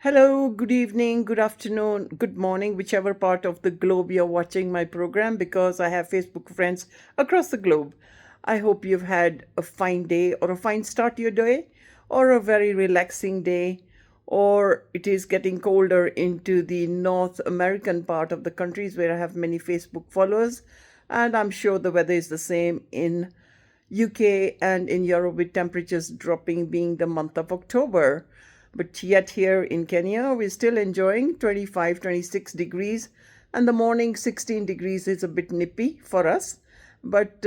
Hello, good evening, good afternoon, good morning, whichever part of the globe you're watching my program, because I have Facebook friends across the globe. I hope you've had a fine day or a fine start to your day or a very relaxing day, or it is getting colder into the North American part of the countries where I have many Facebook followers. And I'm sure the weather is the same in UK and in Europe with temperatures dropping being the month of October. But yet here in Kenya, we're still enjoying 25, 26 degrees, and the morning 16 degrees is a bit nippy for us. But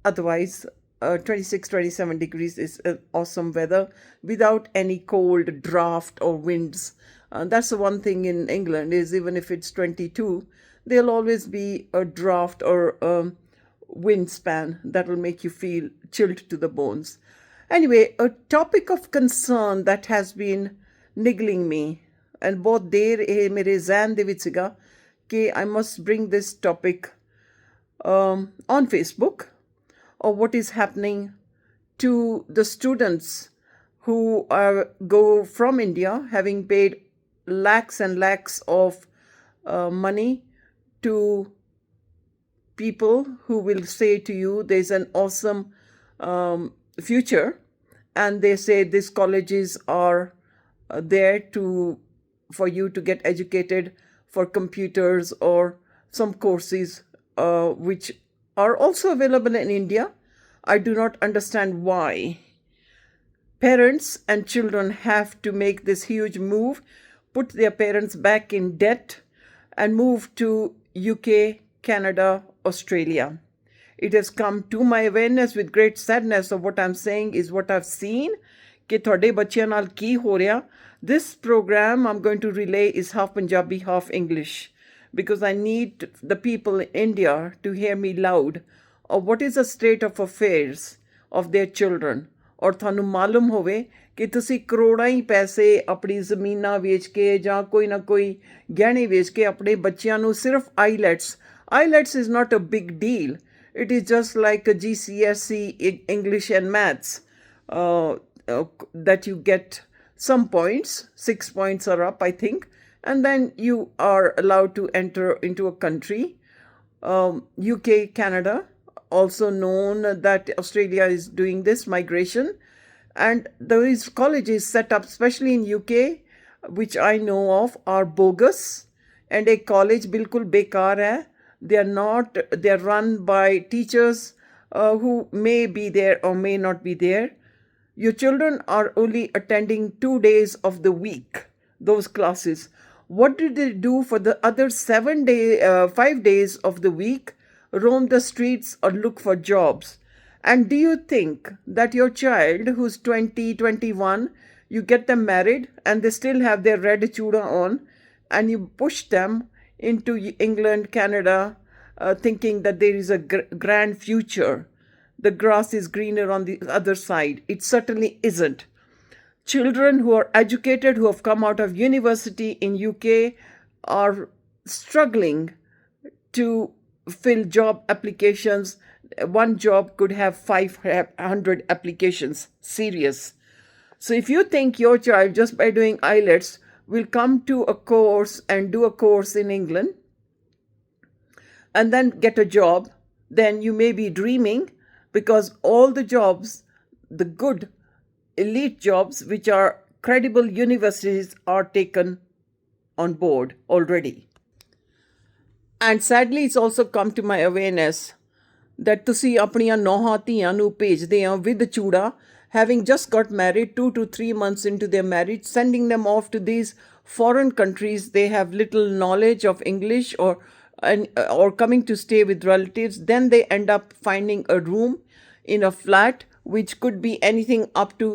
otherwise, 26, 27 degrees is awesome weather without any cold draft or winds. That's the one thing in England is even if it's 22, there'll always be a draft or wind-span that will make you feel chilled to the bones. Anyway, a topic of concern that has been niggling me, and both there mere zan de vich siga कि I must bring this topic on Facebook, or what is happening to the students who go from India having paid lakhs and lakhs of money to people who will say to you there's an awesome future, and they say these colleges are there to for you to get educated for computers or some courses which are also available in India. I do not understand why parents and children have to make this huge move, put their parents back in debt, and move to UK, Canada, Australia. It has come to my awareness with great sadness of what I'm saying is what I've seen. कि थोड़े बच्चियां नाल की हो रहा. This program I'm going to relay is half Punjabi, half English, because I need the people in India to hear me loud of what is the state of affairs of their children. ਔਰ ਤੁਹਾਨੂੰ ਮਾਲੂਮ ਹੋਵੇ ਕਿ ਤੁਸੀਂ ਕਰੋੜਾਂ ਹੀ ਪੈਸੇ ਆਪਣੀ ਜ਼ਮੀਨਾਂ ਵੇਚ ਕੇ ਜਾਂ ਕੋਈ ਨਾ ਕੋਈ ਗਹਿਣੇ ਵੇਚ ਕੇ ਆਪਣੇ ਬੱਚਿਆਂ ਨੂੰ ਸਿਰਫ IELTS is not a big deal. It is just like a GCSE English and maths that you get some points, 6 points are up, I think, and then you are allowed to enter into a country. UK, Canada, also known that Australia is doing this migration, and these colleges set up, especially in UK, which I know of, are bogus, and a college bilkul bekar hai. They are run by teachers who may be there or may not be there. Your children are only attending 2 days of the week, those classes. What do they do for the other 5 days of the week? Roam the streets or look for jobs. And do you think that your child who's 20, 21, you get them married and they still have their red chuda on, and you push them into England, Canada, thinking that there is a grand future? The grass is greener on the other side. It certainly isn't. Children who are educated, who have come out of university in UK, are struggling to fill job applications. One job could have 500 applications. Serious. So if you think your child, just by doing IELTS, will come to a course and do a course in England and then get a job, then you may be dreaming, because all the jobs, the good elite jobs, which are credible universities, are taken on board already. And sadly, it's also come to my awareness that ਤੁਸੀਂ ਆਪਣੀਆਂ ਨੌਹਾਂ ਧੀਆਂ ਨੂੰ ਭੇਜਦੇ ਆ with ਚੂੜਾ, having just got married 2 to 3 months into their marriage, sending them off to these foreign countries. They have little knowledge of English or coming to stay with relatives. Then they end up finding a room in a flat which could be anything up to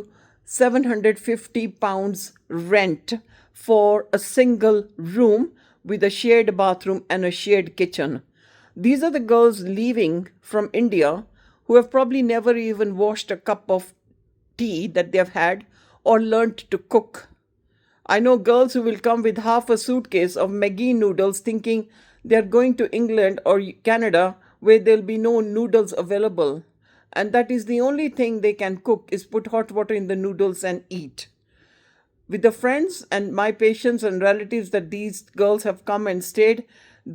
£750 rent for a single room with a shared bathroom and a shared kitchen. These are the girls leaving from India who have probably never even washed a cup of tea that they've had or learnt to cook. I know girls who will come with half a suitcase of Maggi noodles thinking they're going to England or Canada where there'll be no noodles available. And that is the only thing they can cook, is put hot water in the noodles and eat. with the friends and my patients and relatives that these girls have come and stayed,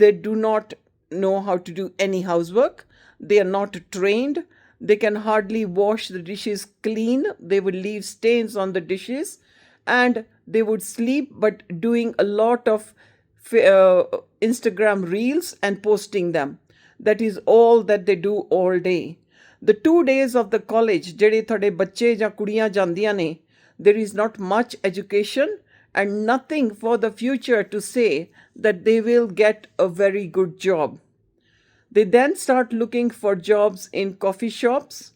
they do not know how to do any housework. They are not trained. They can hardly wash the dishes clean. They would leave stains on the dishes, and they would sleep, but doing a lot of Instagram reels and posting them. That is all that they do all day. The 2 days of the college, ਜਿਹੜੇ ਤੁਹਾਡੇ ਬੱਚੇ ਜਾਂ ਕੁੜੀਆਂ ਜਾਂਦੀਆਂ ਨੇ, there is not much education and nothing for the future to say that they will get a very good job. They then start looking for jobs in coffee shops,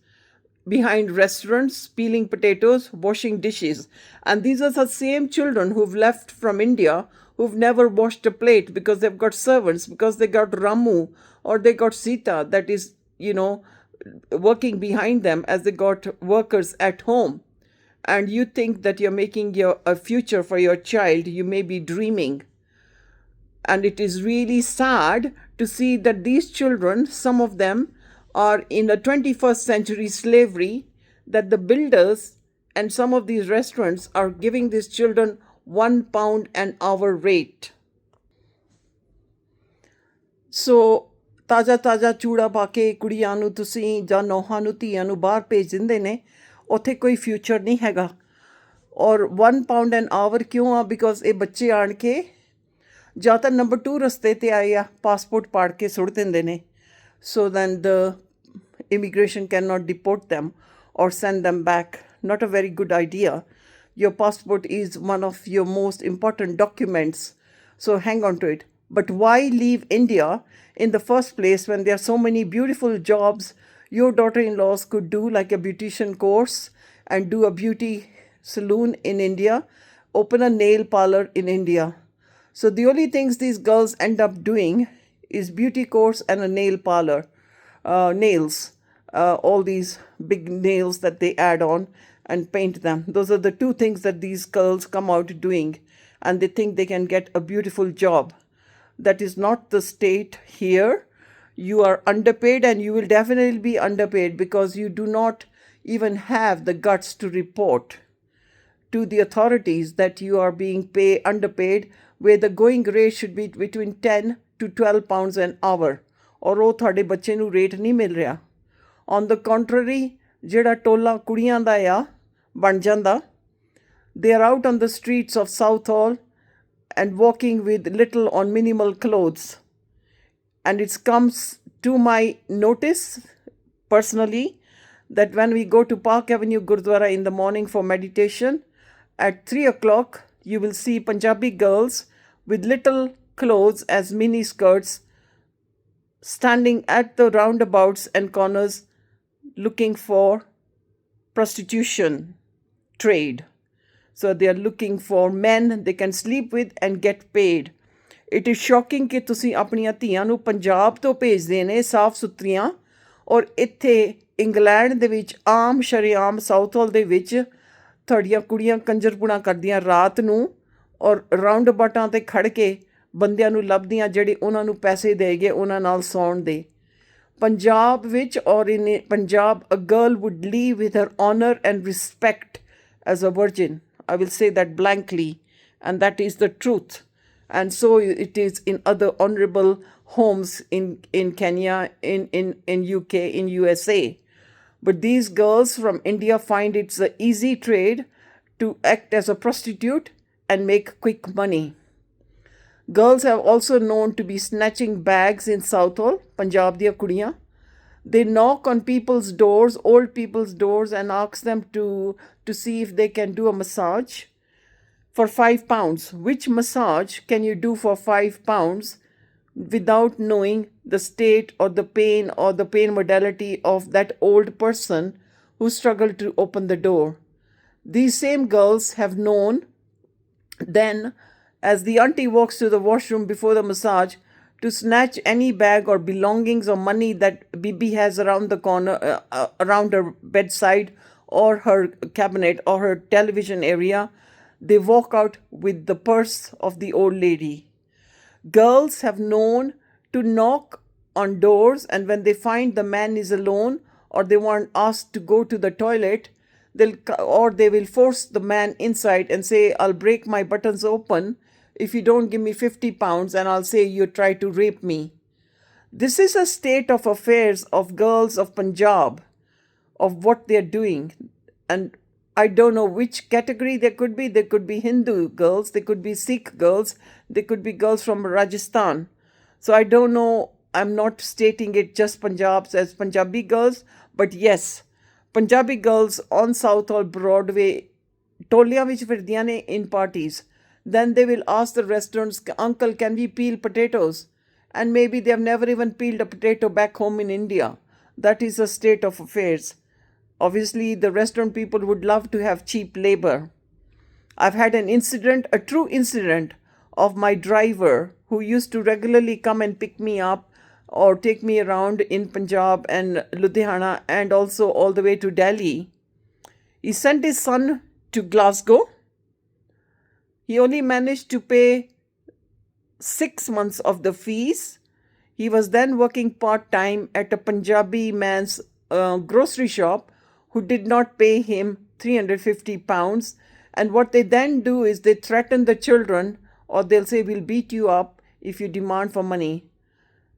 behind restaurants, peeling potatoes, washing dishes. And these are the same children who've left from India, who've never washed a plate because they've got servants, because they got Ramu or they got Sita that is, working behind them as they got workers at home. And you think that you're making a future for your child, you may be dreaming. And it is really sad to see that these children, some of them, are in a 21st century slavery, that the builders and some of these restaurants are giving these children £1 an hour rate. So, ਤਾਜ਼ਾ ਚੂੜਾ ਪਾ ਕੇ ਕੁੜੀਆਂ ਨੂੰ ਤੁਸੀਂ ਜਾਂ ਨੌਹਾਂ ਨੂੰ ਧੀਆਂ ਨੂੰ ਬਾਹਰ ਭੇਜ ਦਿੰਦੇ ਨੇ, ਉੱਥੇ ਕੋਈ ਫਿਊਚਰ ਨਹੀਂ ਹੈਗਾ. ਔਰ £1 an hour ਕਿਉਂ ਆ? ਬਿਕੋਜ਼ ਇਹ ਬੱਚੇ ਆਣ ਕੇ ਜਾਂ ਤਾਂ ਨੰਬਰ 2 ਰਸਤੇ 'ਤੇ ਆਏ ਆ, ਪਾਸਪੋਰਟ ਪਾੜ ਕੇ ਸੁੱਟ ਦਿੰਦੇ ਨੇ, so then the immigration cannot deport them or send them back. Not a very good idea. Your passport is one of your most important documents, so hang on to it. But why leave India in the first place when there are so many beautiful jobs your daughter-in-laws could do, like a beautician course and do a beauty saloon in India, open a nail parlor in India. So the only things these girls end up doing is beauty course and a nail parlor, nails, all these big nails that they add on and paint them. Those are the two things that these girls come out doing, and they think they can get a beautiful job. That is not the state here. You are underpaid, and you will definitely be underpaid because you do not even have the guts to report to the authorities that you are being underpaid, where the going rate should be between 10 to 12 pounds an hour. ਔਰ ਉਹ ਤੁਹਾਡੇ ਬੱਚੇ ਨੂੰ rate ਨਹੀਂ ਮਿਲ ਰਿਹਾ. On the contrary, ਜਿਹੜਾ ਟੋਲਾ ਕੁੜੀਆਂ ਦਾ ਆ ਬਣ ਜਾਂਦਾ, they are out on the streets of Southall and walking with little or minimal clothes. And it comes to my notice personally that when we go to Park Avenue Gurdwara in the morning for meditation, at 3 o'clock, you will see Punjabi girls with little clothes as mini skirts standing at the roundabouts and corners looking for prostitution trade. So they are looking for men they can sleep with and get paid. It is shocking ਕਿ ਤੁਸੀਂ ਆਪਣੀਆਂ ਧੀਆਂ ਨੂੰ ਪੰਜਾਬ ਤੋਂ ਭੇਜਦੇ ਨੇ ਸਾਫ ਸੁਥਰੀਆਂ, ਔਰ ਇੱਥੇ ਇੰਗਲੈਂਡ ਦੇ ਵਿੱਚ ਆਮ ਸ਼ਰੇਆਮ ਸਾਊਥਹਾਲ ਦੇ ਵਿੱਚ ਤੁਹਾਡੀਆਂ ਕੁੜੀਆਂ ਕੰਜਰਪੁਣਾ ਕਰਦੀਆਂ ਰਾਤ ਨੂੰ, ਔਰ ਰਾਊਂਡ ਅਬਾਊਟਾਂ 'ਤੇ ਖੜ੍ਹ ਕੇ ਬੰਦਿਆਂ ਨੂੰ ਲੱਭਦੀਆਂ ਜਿਹੜੇ ਉਹਨਾਂ ਨੂੰ ਪੈਸੇ ਦੇ ਗਏ ਉਹਨਾਂ ਨਾਲ ਸੌਣ ਦੇ. ਪੰਜਾਬ ਵਿੱਚ ਔਰ ਇਨ Punjab a girl would leave with her honor and respect as a virgin. I will say that blankly, and that is the truth. And so it is in other honorable homes in Kenya, in UK, in USA. But these girls from India find it's an easy trade to act as a prostitute and make quick money. Girls have also known to be snatching bags in Southall, Punjab diya kudiyan. They knock on people's doors, old people's doors, and ask them to see if they can do a massage for £5. Which massage can you do for £5 without knowing the state or the pain modality of that old person who struggled to open the door? These same girls have known then, as the auntie walks to the washroom before the massage, to snatch any bag or belongings or money that Bibi has around the corner, around her bedside or her cabinet or her television area. They walk out with the purse of the old lady. Girls have known to knock on doors, and when they find the man is alone or they want asked to go to the toilet, or they will force the man inside and say, I'll break my buttons open if you don't give me 50 pounds, and I'll say you tried to rape me. This is a state of affairs of girls of Punjab, of what they're doing. And I don't know which category they could be. They could be Hindu girls, they could be Sikh girls, they could be girls from Rajasthan. So I don't know, I'm not stating it just Punjab's as Punjabi girls, but yes, Punjabi girls on South or Broadway, toliyan vich firdiyan ne in parties. Then they will ask the restaurants, Uncle, can we peel potatoes? And maybe they have never even peeled a potato back home in India. That is a state of affairs. Obviously, the restaurant people would love to have cheap labor. I've had an incident, a true incident, of my driver who used to regularly come and pick me up or take me around in Punjab and Ludhiana and also all the way to Delhi. He sent his son to Glasgow. He only managed to pay 6 months of the fees. He was then working part-time at a Punjabi man's grocery shop who did not pay him 350 pounds. And what they then do is they threaten the children, or they'll say, we'll beat you up if you demand for money.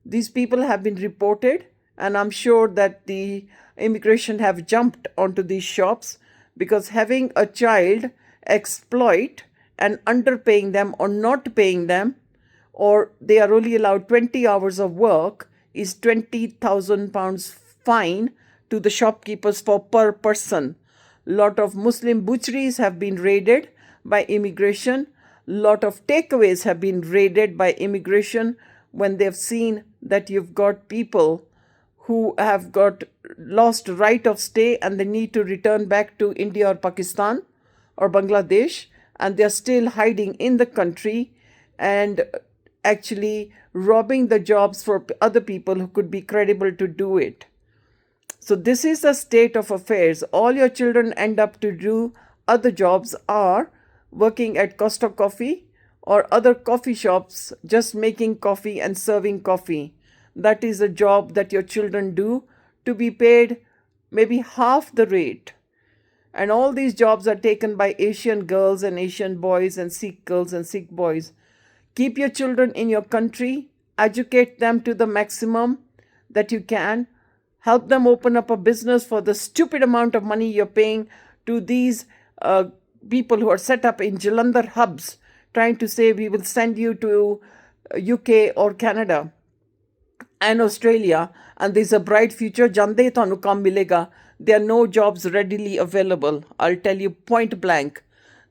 These people have been reported, and I'm sure that the immigration have jumped onto these shops, because having a child exploit and underpaying them or not paying them, or they are only allowed 20 hours of work, is 20,000 pounds fine to the shopkeepers for per person. Lot of Muslim butcheries have been raided by immigration. Lot of takeaways have been raided by immigration when they've seen that you've got people who have got lost right of stay and they need to return back to India or Pakistan or Bangladesh, and they're still hiding in the country and actually robbing the jobs for other people who could be credible to do it. So this is the state of affairs. All your children end up to do other jobs, are working at Costa Coffee or other coffee shops, just making coffee and serving coffee. That is a job that your children do to be paid maybe half the rate. And all these jobs are taken by Asian girls and Asian boys and Sikh girls and Sikh boys. Keep your children in your country, educate them to the maximum that you can, help them open up a business for the stupid amount of money you're paying to these people who are set up in Jalandhar hubs, trying to say we will send you to UK or Canada and Australia, and there's a bright future. Jande thanu kam milega. There are no jobs readily available. I'll tell you point blank.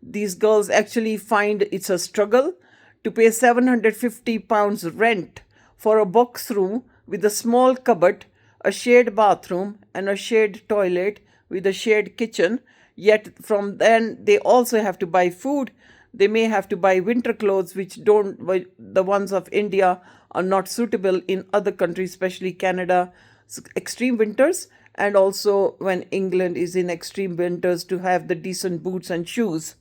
These girls actually find it's a struggle to pay 750 pounds rent for a box room with a small cupboard, a shared bathroom, and a shared toilet with a shared kitchen. Yet from then they also have to buy food. They may have to buy winter clothes, which the ones of India are not suitable in other countries, especially Canada, extreme winters, and also when England is in extreme winters, to have the decent boots and shoes.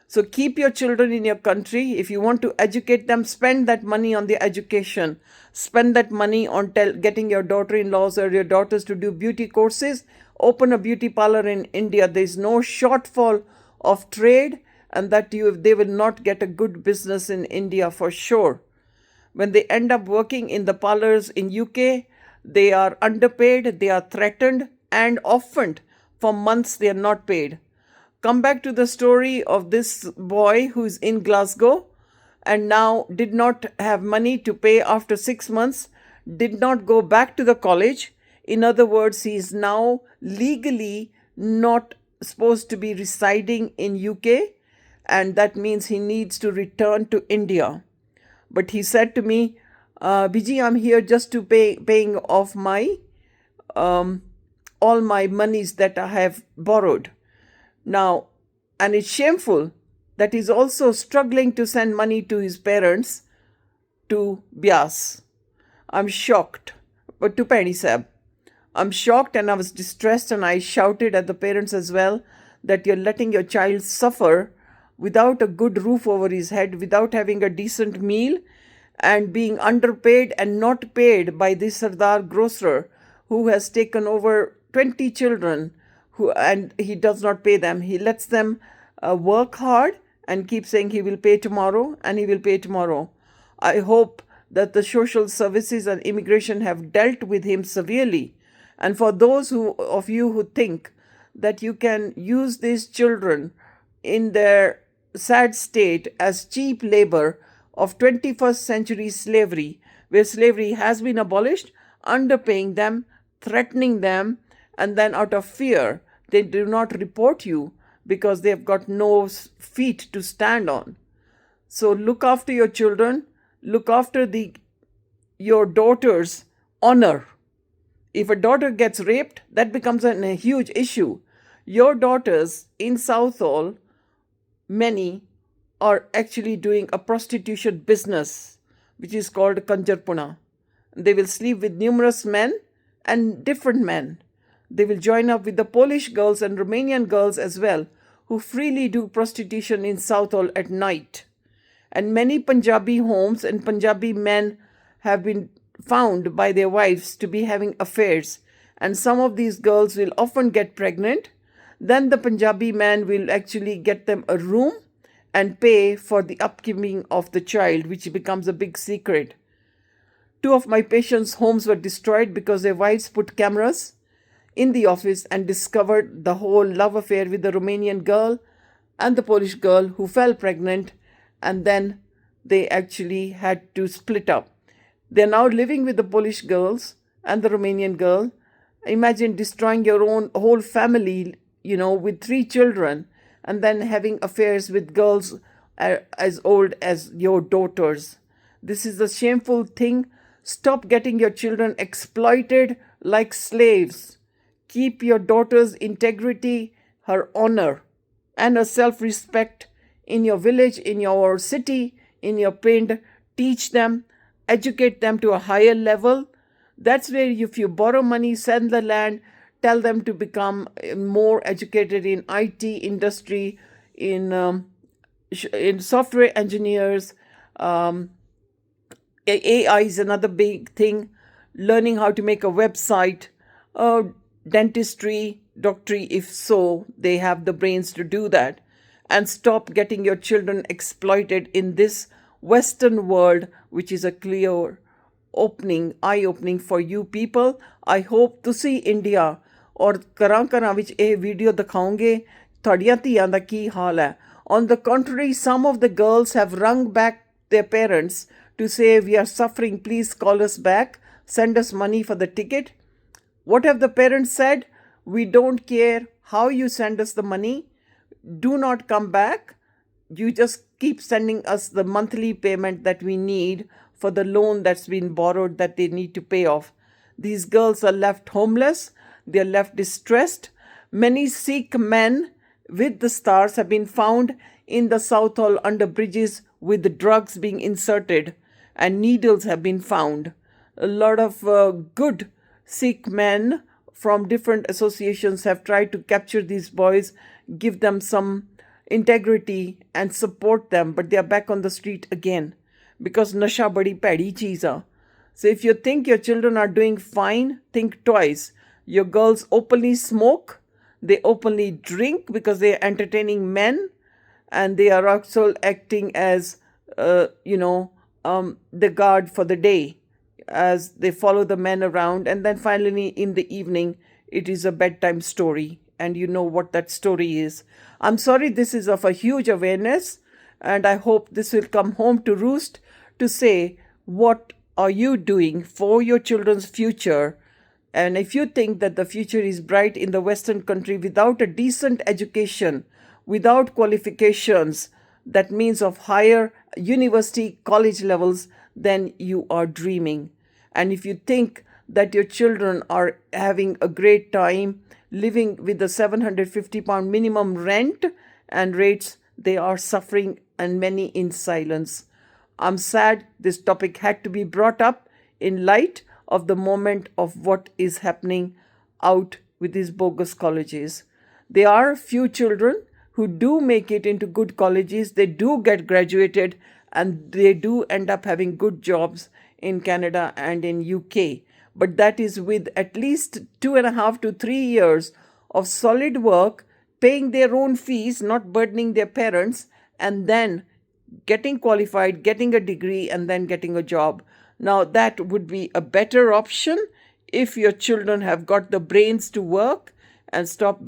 So keep your children in your country. If you want to educate them, spend that money on their education. Spend that money on getting your daughter-in-laws or your daughters to do beauty courses. Open a beauty parlor in India. There is no shortfall of trade, and that they will not get a good business in India for sure. When they end up working in the parlors in UK, they are underpaid, they are threatened, and often for months they are not paid. Come back to the story of this boy who is in Glasgow and now did not have money to pay after 6 months, did not go back to the college. In other words, he is now legally not supposed to be residing in UK, and that means he needs to return to India. But he said to me, Biji, I'm here just to paying off my all my monies that I have borrowed. Now, and it's shameful that he's also struggling to send money to his parents to Bias. I'm shocked. But to Penny Sab, I'm shocked, and I was distressed, and I shouted at the parents as well that you're letting your child suffer without a good roof over his head, without having a decent meal, and being underpaid and not paid by this Sardar grocer who has taken over 20 children and he does not pay them. He lets them work hard and keep saying he will pay tomorrow and he will pay tomorrow. I hope that the social services and immigration have dealt with him severely. And for those of you who think that you can use these children in their sad state as cheap labor of 21st century slavery, where slavery has been abolished, underpaying them, threatening them, and then out of fear, they do not report you because they've got no feet to stand on. So look after your children, look after your daughter's honor. If a daughter gets raped, that becomes a huge issue. Your daughters in Southall, many are actually doing a prostitution business, which is called Kanjarpuna. They will sleep with numerous men and different men. They will join up with the Polish girls and Romanian girls as well, who freely do prostitution in Southall at night. And many Punjabi homes and Punjabi men have been found by their wives to be having affairs. And some of these girls will often get pregnant. Then the Punjabi man will actually get them a room and pay for the upkeeping of the child, which becomes a big secret. 2 of my patients' homes were destroyed because their wives put cameras in the office and discovered the whole love affair with the Romanian girl and the Polish girl who fell pregnant, and then they actually had to split up. They're now living with the Polish girls and the Romanian girl. Imagine destroying your own whole family, with 3 children, and then having affairs with girls as old as your daughters. This is a shameful thing. Stop getting your children exploited like slaves. Keep your daughter's integrity, her honor, and her self-respect in your village, in your city, in your pind. Teach them, educate them to a higher level. That's where if you borrow money, sell the land, tell them to become more educated in IT industry, in software engineers. AI is another big thing. Learning how to make a website, dentistry, doctory, if so, they have the brains to do that. And stop getting your children exploited in this Western world, which is a clear eye-opening for you people. I hope to see India और घरां विच ਇਹ video ਦਿਖਾਉਂਗੇ ਤੁਹਾਡੀਆਂ ਧੀਆਂ ਦਾ ਕੀ ਹਾਲ ਹੈ. On the contrary, some of the girls have rung back their parents to say, we are suffering, please call us back, send us money for the ticket. What have the parents said? We don't care how you send us the money. Do not come back. You just keep sending us the monthly payment that we need for the loan that's been borrowed that they need to pay off. These girls are left homeless. They're left distressed. Many Sikh men with the stars have been found in the Southall under bridges with drugs being inserted, and needles have been found. A lot of good Sikh men from different associations have tried to capture these boys, give them some integrity and support them, but they are back on the street again because nasha badi pedi cheez hai. So if you think your children are doing fine, think twice. Your girls openly smoke, they openly drink because they are entertaining men, and they are also acting as, the guard for the day as they follow the men around. And then finally in the evening, it is a bedtime story, and you know what that story is. I'm sorry this is of a huge awareness, and I hope this will come home to roost to say, what are you doing for your children's future? And if you think that the future is bright in the Western country without a decent education, without qualifications, that means of higher university, college levels, then you are dreaming. And if you think that your children are having a great time living with the £750 minimum rent and rates, they are suffering, and many in silence. I'm sad this topic had to be brought up in light of the moment of what is happening out with these bogus colleges. There are few children who do make it into good colleges. They do get graduated, and they do end up having good jobs in Canada and in UK. But that is with at least 2.5 to 3 years of solid work, paying their own fees, not burdening their parents, and then getting qualified, getting a degree, and then getting a job. Now, that would be a better option if your children have got the brains to work and stop